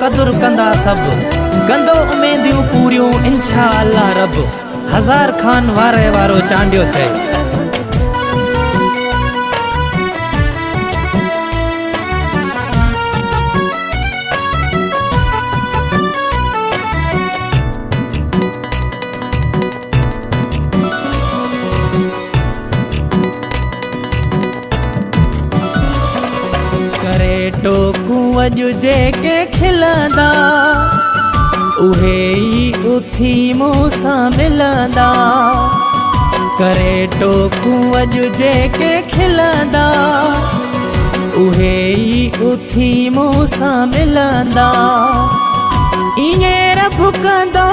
क़दुरु कंदा सभु कंदो उमेदियूं पूरियूं इंशा अल्लाह रब हज़ार खान वारे वारो चांडियो चए करे टोकूं अॼु जेके खिलंदा उहे ई उथी मूंसां मिलंदा करे टोकूं अॼु जेके खिलंदा उहे ई उथी मूंसां मिलंदा ईअं रब कंदो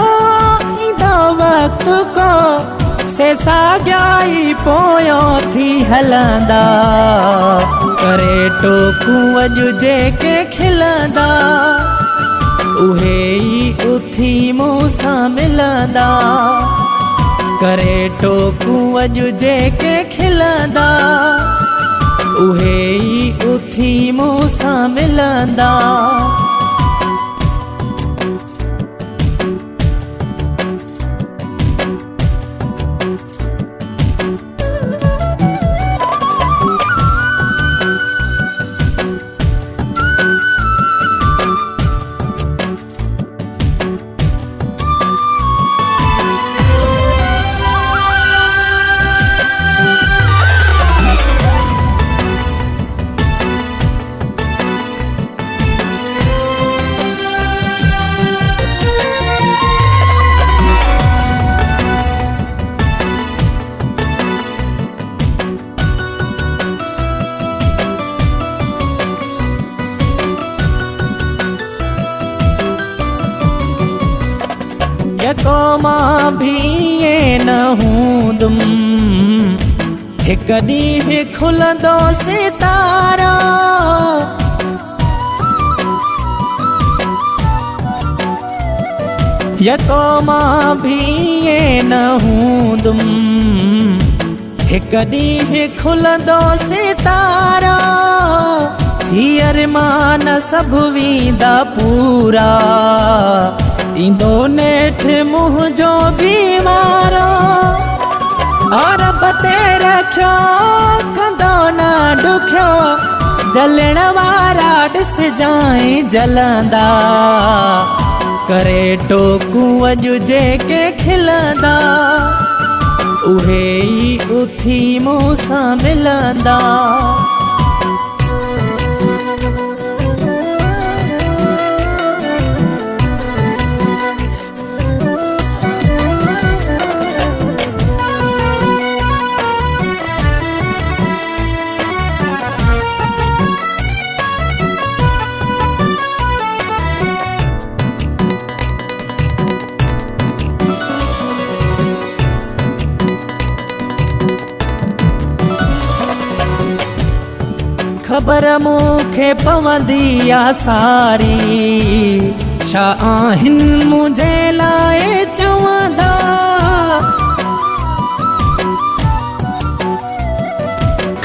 ईंदो वक़्तु को से साॻियाई पोयों थी हलंदा करे टोकूं अॼु जेके खिलंदा उहे ई उथी मूंसां मिलंदा करे टोकूं अॼु जेके खिलंदा उहे ई उथी मूंसां मिलंदा यको मां भी ये न हूंदुमि हिक ॾींहुं खुलंदो सितारा यको मां भी ये न हूंदुमि हिक ॾींहुं खुलंदो सितारा थी अरमान सभु वेंदा पूरा ईंदो नेठ मुंहिंजो बीमारो और बते रखियो कंदो न ॾुखियो जलण वारा ॾिसजांइ जलंदा करे टोकूं अॼु जेके खिलंदा उहे ई उथी मूंसां मिलंदा ख़बर मूंखे पवंदी आ सारी छा आहिनि मुंहिंजे लाइ चवंदा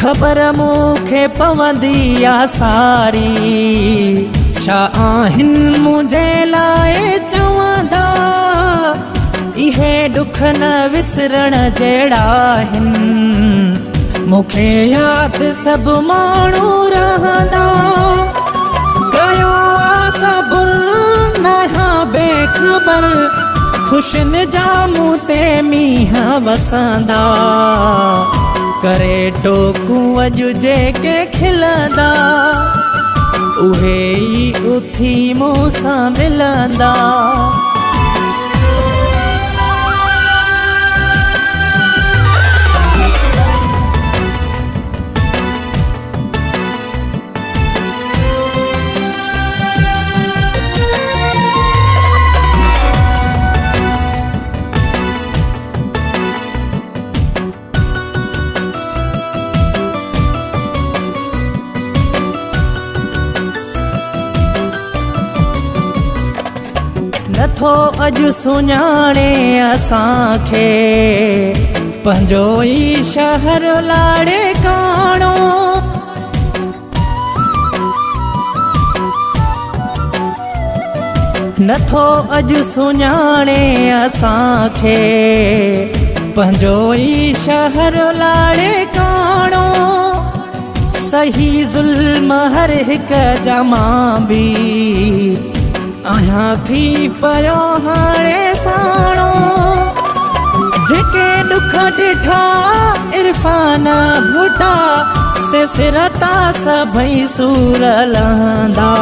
ख़बर मूंखे पवंदी आ सारी छा आहिनि मुंहिंजे लाइ चवंदा इहे ॾुख न विसरण जहिड़ा आहिनि मूंखे यादि सभु माण्हू रहंदा कयो आ सबुर नहा बेख़बर ख़ुशियुनि जा मूं ते मींहं वसंदा करे टोकूं अॼु जेके खिलंदा उहे ई उथी मूंसां मिलंदा नथो अॼु सुञाणे असांखे पंहिंजो ई शहर लाड़े काणो नथो अॼु सुञाणे असांखे पंहिंजो ई शहर लाड़े काणो सही ज़ुल्म हर हिक जमा बि आहियां थी पियो हाणे साणो जेके दुख ॾिठा इरफान भुटा सिरता सभई सूर लहंदा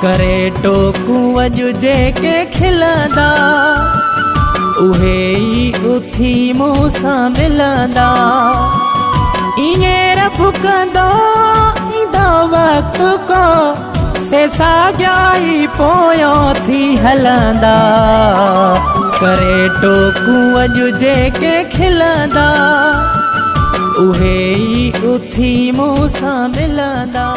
करे टोकू अॼु जेके खिलंदा उहे ई उथी मूं सां मिलंदा ईअं रब कंदो ईंदो वक़्तु को से साॻियाई पोयों थी हलंदा करे टोकू अॼु जेके खिलंदा उहे ई उथी मूं सां मिलंदा।